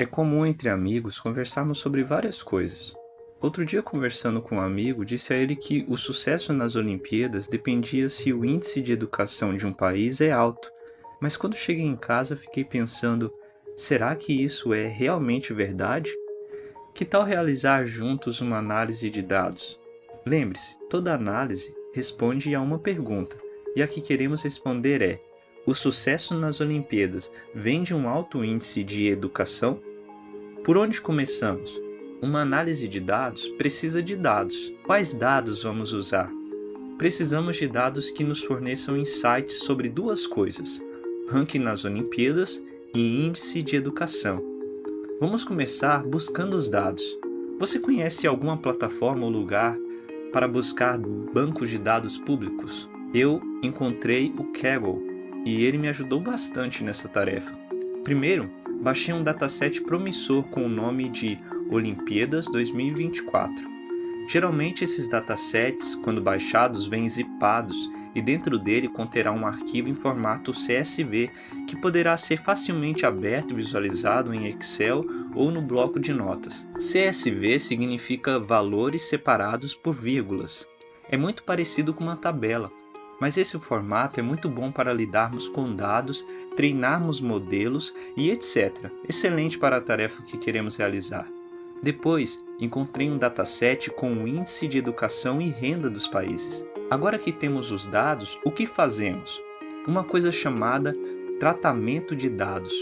É comum entre amigos conversarmos sobre várias coisas. Outro dia, conversando com um amigo, disse a ele que o sucesso nas Olimpíadas dependia se o índice de educação de um país é alto. Mas quando cheguei em casa, fiquei pensando: será que isso é realmente verdade? Que tal realizar juntos uma análise de dados? Lembre-se, toda análise responde a uma pergunta, e a que queremos responder é: o sucesso nas Olimpíadas vem de um alto índice de educação? Por onde começamos? Uma análise de dados precisa de dados. Quais dados vamos usar? Precisamos de dados que nos forneçam insights sobre duas coisas: ranking nas Olimpíadas e índice de educação. Vamos começar buscando os dados. Você conhece alguma plataforma ou lugar para buscar bancos de dados públicos? Eu encontrei o Kaggle e ele me ajudou bastante nessa tarefa. Primeiro, baixei um dataset promissor com o nome de Olimpíadas 2024. Geralmente esses datasets, quando baixados, vêm zipados e dentro dele conterá um arquivo em formato CSV que poderá ser facilmente aberto e visualizado em Excel ou no bloco de notas. CSV significa valores separados por vírgulas. É muito parecido com uma tabela, mas esse formato é muito bom para lidarmos com dados, treinarmos modelos e etc. Excelente para a tarefa que queremos realizar. Depois, encontrei um dataset com o índice de educação e renda dos países. Agora que temos os dados, o que fazemos? Uma coisa chamada tratamento de dados.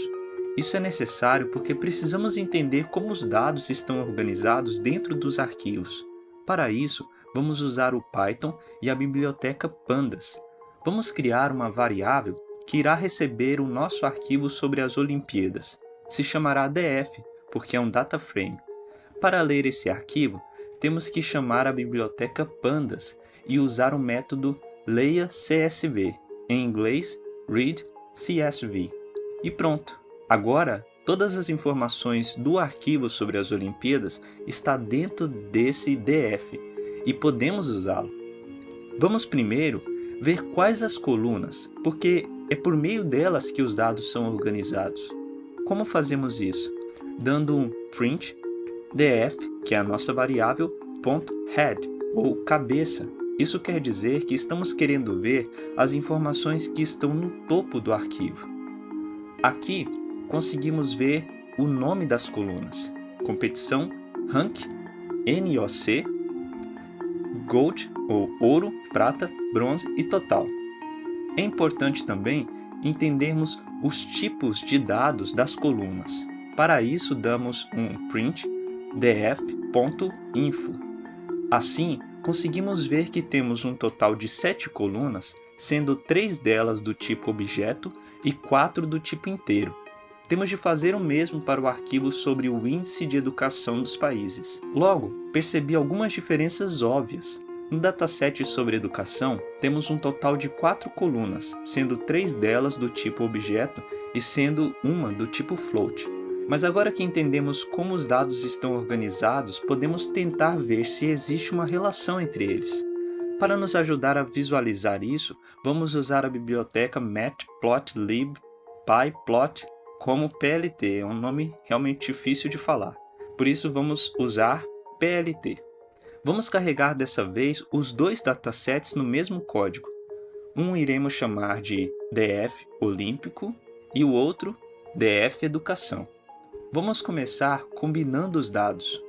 Isso é necessário porque precisamos entender como os dados estão organizados dentro dos arquivos. Para isso, vamos usar o Python e a biblioteca Pandas. Vamos criar uma variável que irá receber o nosso arquivo sobre as Olimpíadas. Se chamará DF, porque é um data frame. Para ler esse arquivo, temos que chamar a biblioteca Pandas e usar o método leia-csv, em inglês read-csv. E pronto! Agora, todas as informações do arquivo sobre as Olimpíadas está dentro desse DF e podemos usá-lo. Vamos primeiro ver quais as colunas, porque é por meio delas que os dados são organizados. Como fazemos isso? Dando um print df, que é a nossa variável, .head, ou cabeça. Isso quer dizer que estamos querendo ver as informações que estão no topo do arquivo. Aqui, conseguimos ver o nome das colunas: competição, rank, NOC, gold, ou ouro, prata, bronze e total. É importante também entendermos os tipos de dados das colunas. Para isso, damos um print df.info. Assim, conseguimos ver que temos um total de 7 colunas, sendo 3 delas do tipo objeto e 4 do tipo inteiro. Temos de fazer o mesmo para o arquivo sobre o índice de educação dos países. Logo, percebi algumas diferenças óbvias. No dataset sobre educação, temos um total de 4 colunas, sendo 3 delas do tipo objeto e sendo uma do tipo float. Mas agora que entendemos como os dados estão organizados, podemos tentar ver se existe uma relação entre eles. Para nos ajudar a visualizar isso, vamos usar a biblioteca matplotlib pyplot como PLT. É um nome realmente difícil de falar, por isso vamos usar PLT. Vamos carregar dessa vez os dois datasets no mesmo código. Um iremos chamar de DF Olímpico e o outro DF Educação. Vamos começar combinando os dados.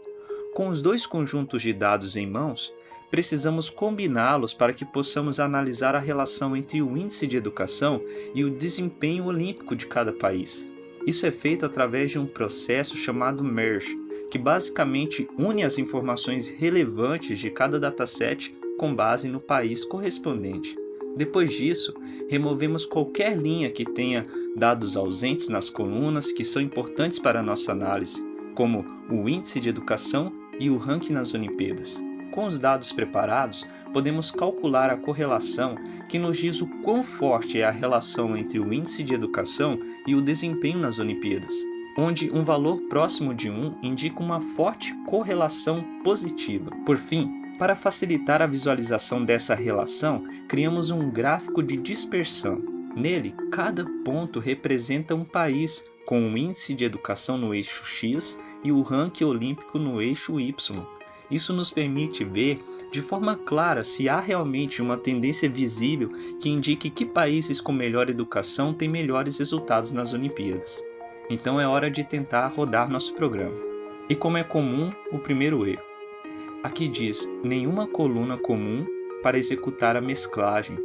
Com os dois conjuntos de dados em mãos, precisamos combiná-los para que possamos analisar a relação entre o índice de educação e o desempenho olímpico de cada país. Isso é feito através de um processo chamado merge, que basicamente une as informações relevantes de cada dataset com base no país correspondente. Depois disso, removemos qualquer linha que tenha dados ausentes nas colunas que são importantes para a nossa análise, como o índice de educação e o ranking nas Olimpíadas. Com os dados preparados, podemos calcular a correlação que nos diz o quão forte é a relação entre o índice de educação e o desempenho nas Olimpíadas, onde um valor próximo de 1 indica uma forte correlação positiva. Por fim, para facilitar a visualização dessa relação, criamos um gráfico de dispersão. Nele, cada ponto representa um país com o índice de educação no eixo X e o ranking olímpico no eixo Y. Isso nos permite ver de forma clara se há realmente uma tendência visível que indique que países com melhor educação têm melhores resultados nas Olimpíadas. Então é hora de tentar rodar nosso programa. E como é comum, o primeiro erro. Aqui diz, nenhuma coluna comum para executar a mesclagem.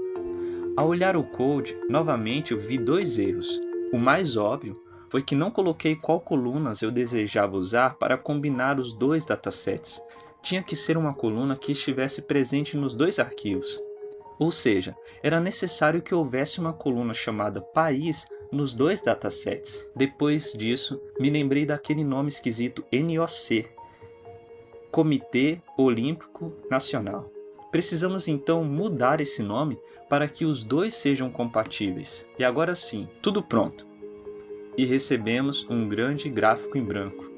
Ao olhar o code, novamente eu vi dois erros. O mais óbvio foi que não coloquei qual colunas eu desejava usar para combinar os dois datasets. Tinha que ser uma coluna que estivesse presente nos dois arquivos. Ou seja, era necessário que houvesse uma coluna chamada país nos dois datasets. Depois disso, me lembrei daquele nome esquisito NOC, Comitê Olímpico Nacional. Precisamos então mudar esse nome para que os dois sejam compatíveis. E agora sim, tudo pronto. E recebemos um grande gráfico em branco.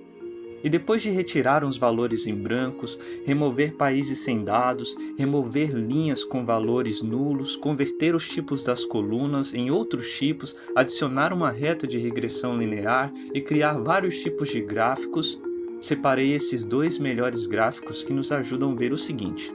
E depois de retirar os valores em brancos, remover países sem dados, remover linhas com valores nulos, converter os tipos das colunas em outros tipos, adicionar uma reta de regressão linear e criar vários tipos de gráficos, separei esses dois melhores gráficos que nos ajudam a ver o seguinte.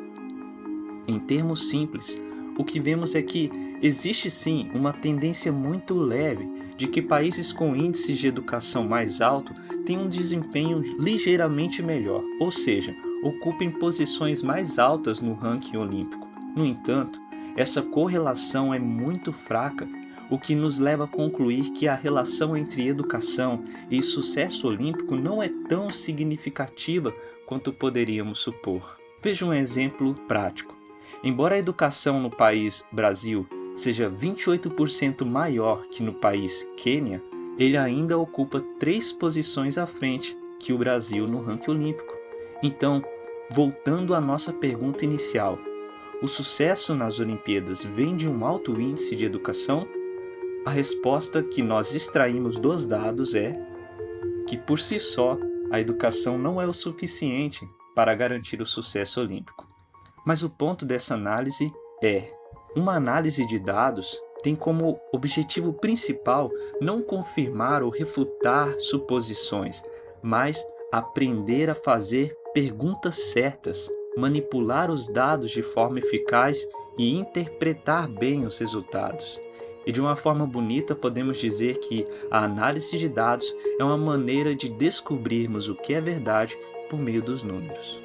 Em termos simples, o que vemos é que existe sim uma tendência muito leve de que países com índices de educação mais alto têm um desempenho ligeiramente melhor, ou seja, ocupem posições mais altas no ranking olímpico. No entanto, essa correlação é muito fraca, o que nos leva a concluir que a relação entre educação e sucesso olímpico não é tão significativa quanto poderíamos supor. Veja um exemplo prático. Embora a educação no país Brasil seja 28% maior que no país Quênia, ele ainda ocupa 3 posições à frente que o Brasil no ranking olímpico. Então, voltando à nossa pergunta inicial, o sucesso nas Olimpíadas vem de um alto índice de educação? A resposta que nós extraímos dos dados é que, por si só, a educação não é o suficiente para garantir o sucesso olímpico. Mas o ponto dessa análise é: uma análise de dados tem como objetivo principal não confirmar ou refutar suposições, mas aprender a fazer perguntas certas, manipular os dados de forma eficaz e interpretar bem os resultados. E de uma forma bonita podemos dizer que a análise de dados é uma maneira de descobrirmos o que é verdade por meio dos números.